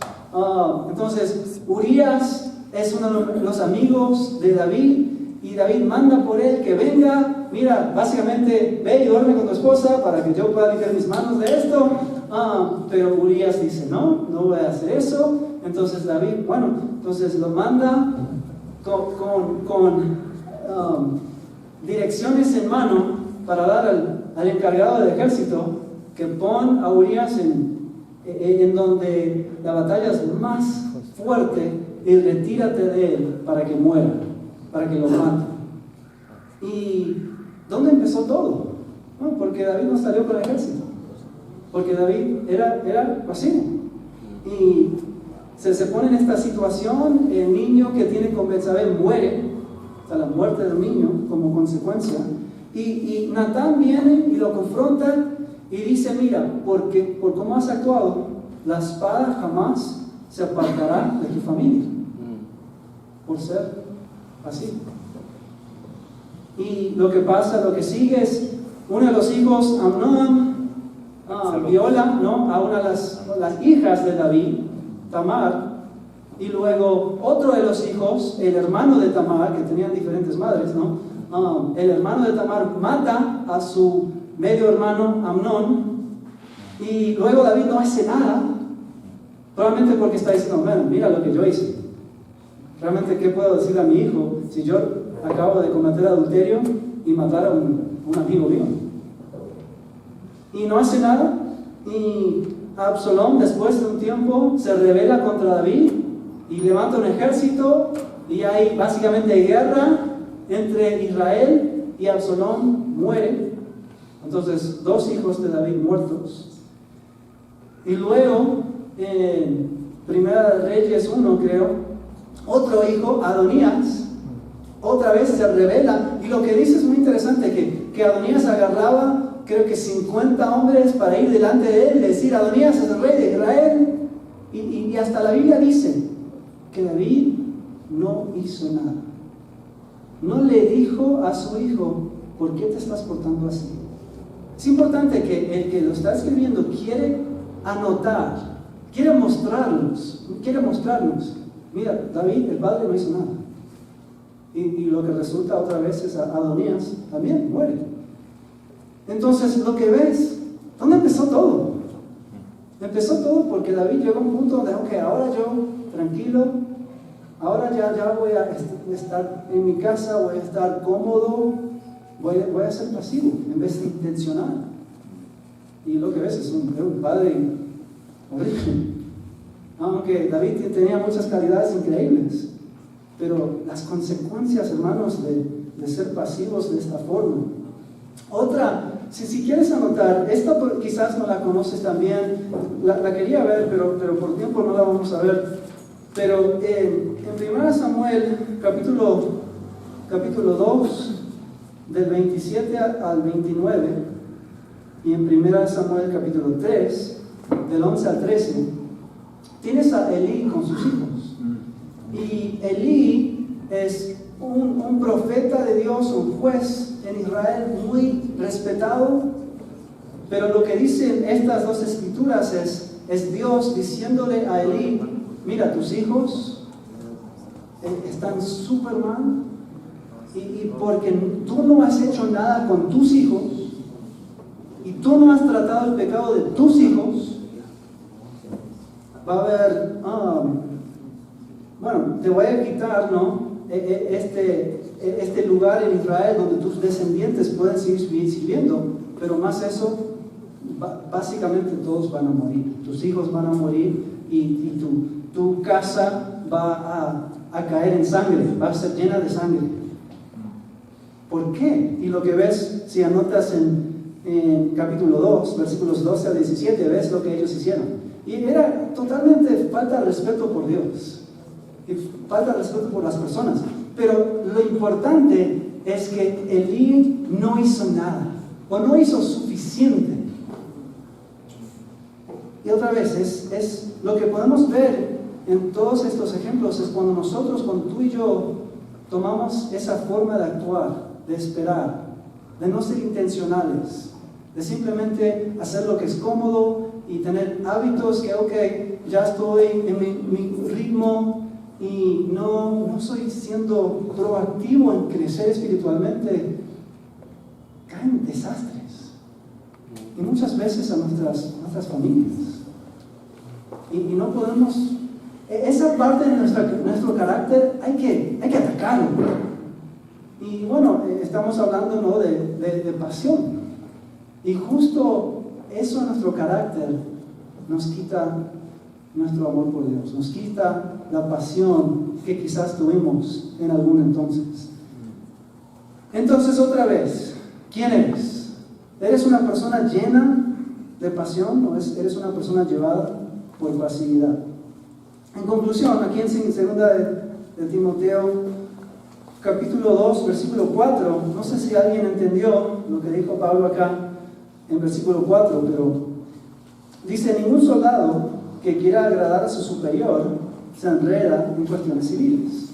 Entonces, Urias es uno de los amigos de David, y David manda por él que venga, mira, básicamente ve y duerme con tu esposa para que yo pueda limpiar mis manos de esto. Pero Urias dice, no voy a hacer eso. Entonces David, entonces lo manda con direcciones en mano para dar al encargado del ejército, que pon a Urias en donde la batalla es más fuerte y retírate de él para que muera, para que lo mate. ¿Y dónde empezó todo? No, porque David no salió para el ejército, porque David era pasivo. Y se pone en esta situación, el niño que tiene con Betsabé muere, o sea, la muerte del niño como consecuencia, y Natán viene y lo confronta y dice, mira, por cómo has actuado, la espada jamás se apartará de tu familia, por ser así. Y lo que pasa, lo que sigue es, uno de los hijos, Amnón, viola, ¿no?, a una de las hijas de David, Tamar, y luego otro de los hijos, el hermano de Tamar, que tenían diferentes madres, ¿no? El hermano de Tamar mata a su medio hermano Amnón, y luego David no hace nada, probablemente porque está diciendo, bueno, mira lo que yo hice. Realmente, ¿qué puedo decir a mi hijo si yo acabo de cometer adulterio y matar a un amigo mío? Y no hace nada, y Absalón después de un tiempo se rebela contra David y levanta un ejército, y hay básicamente guerra entre Israel, y Absalón muere. Entonces, 2 hijos de David muertos. Y luego, en Primera de Reyes 1, creo, otro hijo, Adonías, otra vez se rebela, y lo que dice es muy interesante, que Adonías agarraba, creo que 50 hombres para ir delante de él y decir, Adonías es el rey de Israel, y hasta la Biblia dice que David no hizo nada. No le dijo a su hijo, ¿por qué te estás portando así? Es importante que el que lo está escribiendo quiere anotar, quiere mostrarnos, mira, David, el padre, no hizo nada. Y lo que resulta otra vez es Adonías también muere. Entonces, lo que ves, ¿dónde empezó todo? Empezó todo porque David llegó a un punto donde, ok, ahora yo, tranquilo, ahora ya voy a estar en mi casa, voy a estar cómodo, voy a ser pasivo en vez de intencional. Y lo que ves es un padre horrible. Aunque David tenía muchas calidades increíbles, pero las consecuencias, hermanos, de ser pasivos de esta forma. Otra, si quieres anotar, esta quizás no la conoces también, la quería ver, pero por tiempo no la vamos a ver. Pero en 1 Samuel, capítulo 2, del 27 al 29, y en 1 Samuel, capítulo 3, del 11 al 13, tienes a Elí con sus hijos. Y Elí es un profeta de Dios, un juez en Israel muy respetado, pero lo que dicen estas dos escrituras es Dios diciéndole a Elí, mira, tus hijos están súper mal, y porque tú no has hecho nada con tus hijos, y tú no has tratado el pecado de tus hijos, va a haber, bueno, te voy a quitar, ¿no?, este lugar en Israel donde tus descendientes pueden seguir sirviendo, pero más eso, básicamente todos van a morir, tus hijos van a morir, y tu casa va a caer en sangre, va a ser llena de sangre. ¿Por qué? Y lo que ves, si anotas en capítulo 2, versículos 12 al 17, ves lo que ellos hicieron. Y era totalmente falta de respeto por Dios, y falta de respeto por las personas. Pero lo importante es que Elí no hizo nada, o no hizo suficiente. Y otra vez, es lo que podemos ver en todos estos ejemplos, es cuando tú y yo tomamos esa forma de actuar, de esperar, de no ser intencionales, de simplemente hacer lo que es cómodo y tener hábitos que, ok, ya estoy en mi ritmo y no estoy siendo proactivo en crecer espiritualmente, caen desastres. Y muchas veces a nuestras familias. Y no podemos, esa parte de nuestro carácter hay que atacarlo. Y bueno, estamos hablando, ¿no?, de pasión. Y justo eso en nuestro carácter nos quita nuestro amor por Dios, nos quita la pasión que quizás tuvimos en algún entonces. Entonces, otra vez, ¿quién eres? ¿Eres una persona llena de pasión o eres una persona llevada por pasividad? En conclusión, aquí en 2 de Timoteo, capítulo 2, versículo 4, no sé si alguien entendió lo que dijo Pablo acá en versículo 4, pero dice: ningún soldado que quiera agradar a su superior se enreda en cuestiones civiles.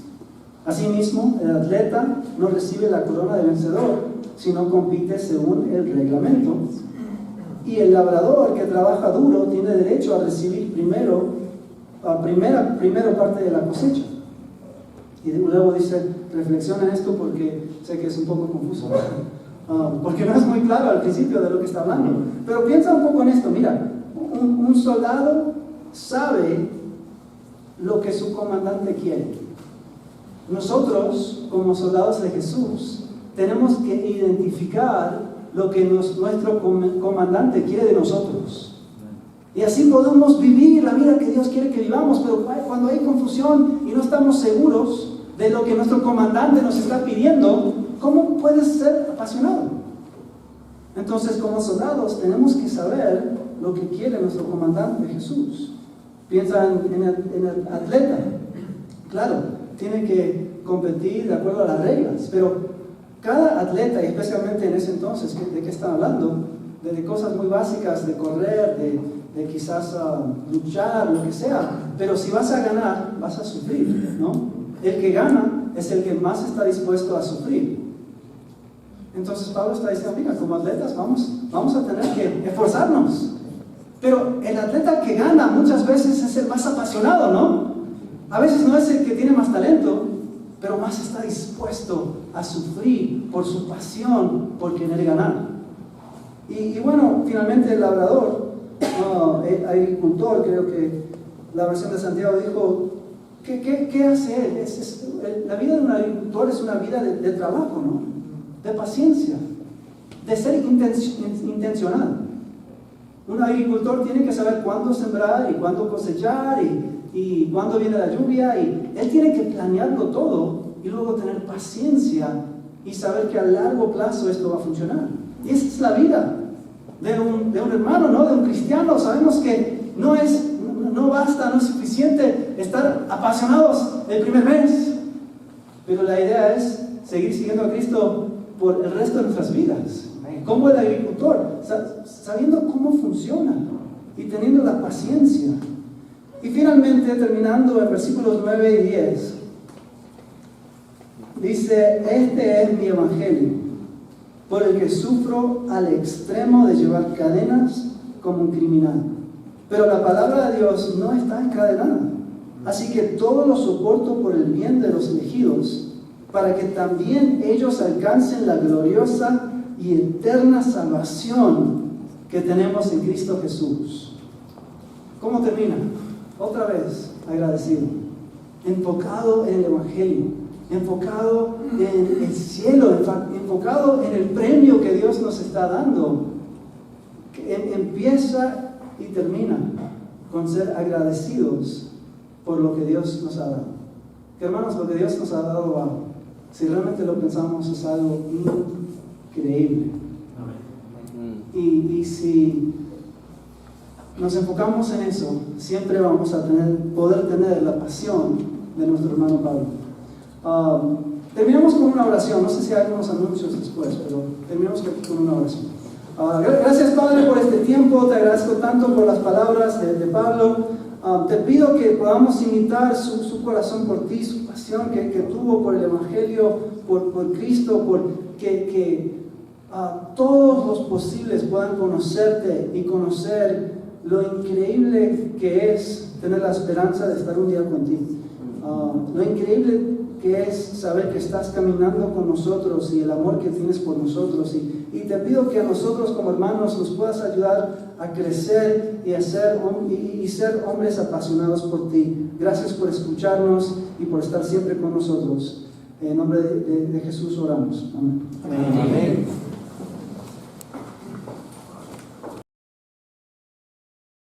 Asimismo, el atleta no recibe la corona de vencedor, sino compite según el reglamento. Y el labrador que trabaja duro tiene derecho a recibir primero parte de la cosecha. Y luego dice, reflexiona en esto porque sé que es un poco confuso, porque no es muy claro al principio de lo que está hablando. Pero piensa un poco en esto. Mira, un soldado sabe lo que su comandante quiere. Nosotros, como soldados de Jesús, tenemos que identificar lo que nuestro comandante quiere de nosotros. Y así podemos vivir la vida que Dios quiere que vivamos. Pero cuando hay confusión y no estamos seguros de lo que nuestro comandante nos está pidiendo, ¿cómo puedes ser apasionado? Entonces, como soldados, tenemos que saber lo que quiere nuestro comandante Jesús. Piensa en el atleta. Claro, tiene que competir de acuerdo a las reglas, pero cada atleta, y especialmente en ese entonces, ¿de qué están hablando? De cosas muy básicas, de correr, de quizás luchar, lo que sea. Pero si vas a ganar, vas a sufrir, ¿no? El que gana es el que más está dispuesto a sufrir. Entonces Pablo está diciendo, mira, como atletas vamos a tener que esforzarnos. Pero el atleta que gana muchas veces es el más apasionado, ¿no? A veces no es el que tiene más talento, pero más está dispuesto a sufrir por su pasión, por querer ganar. Y bueno, finalmente el labrador, el agricultor, creo que la versión de Santiago dijo, ¿qué hace él? La vida de un agricultor es una vida de trabajo, ¿no? De paciencia, de ser intencional. Un agricultor tiene que saber cuándo sembrar y cuándo cosechar y cuándo viene la lluvia, y él tiene que planearlo todo y luego tener paciencia y saber que a largo plazo esto va a funcionar. Y esa es la vida de un hermano, ¿no? De un cristiano. Sabemos que no basta, no es suficiente estar apasionados el primer mes, pero la idea es seguir siguiendo a Cristo por el resto de nuestras vidas, como el agricultor, sabiendo cómo funciona y teniendo la paciencia. Y finalmente, terminando en versículos 9 y 10, dice: este es mi evangelio, por el que sufro al extremo de llevar cadenas como un criminal. Pero la palabra de Dios no está encadenada, así que todo lo soporto por el bien de los elegidos, para que también ellos alcancen la gloriosa y eterna salvación que tenemos en Cristo Jesús. ¿Cómo termina? Otra vez, agradecido, enfocado en el Evangelio, enfocado en el cielo, enfocado en el premio que Dios nos está dando, que empieza y termina con ser agradecidos por lo que Dios nos ha dado. Que, hermanos, lo que Dios nos ha dado, si realmente lo pensamos, es algo increíble. Y si nos enfocamos en eso, siempre vamos a poder tener la pasión de nuestro hermano Pablo. Terminamos con una oración. No sé si hay algunos anuncios después, pero terminamos aquí con una oración. Gracias, Padre, por este tiempo. Te agradezco tanto por las palabras de Pablo. Te pido que podamos imitar su corazón por ti, su pasión que tuvo por el Evangelio, por Cristo, que todos los posibles puedan conocerte y conocer lo increíble que es tener la esperanza de estar un día contigo. Lo increíble que es saber que estás caminando con nosotros y el amor que tienes por nosotros. Y te pido que a nosotros como hermanos nos puedas ayudar a crecer y ser hombres apasionados por ti. Gracias por escucharnos y por estar siempre con nosotros. En nombre de Jesús oramos. Amén. Amén.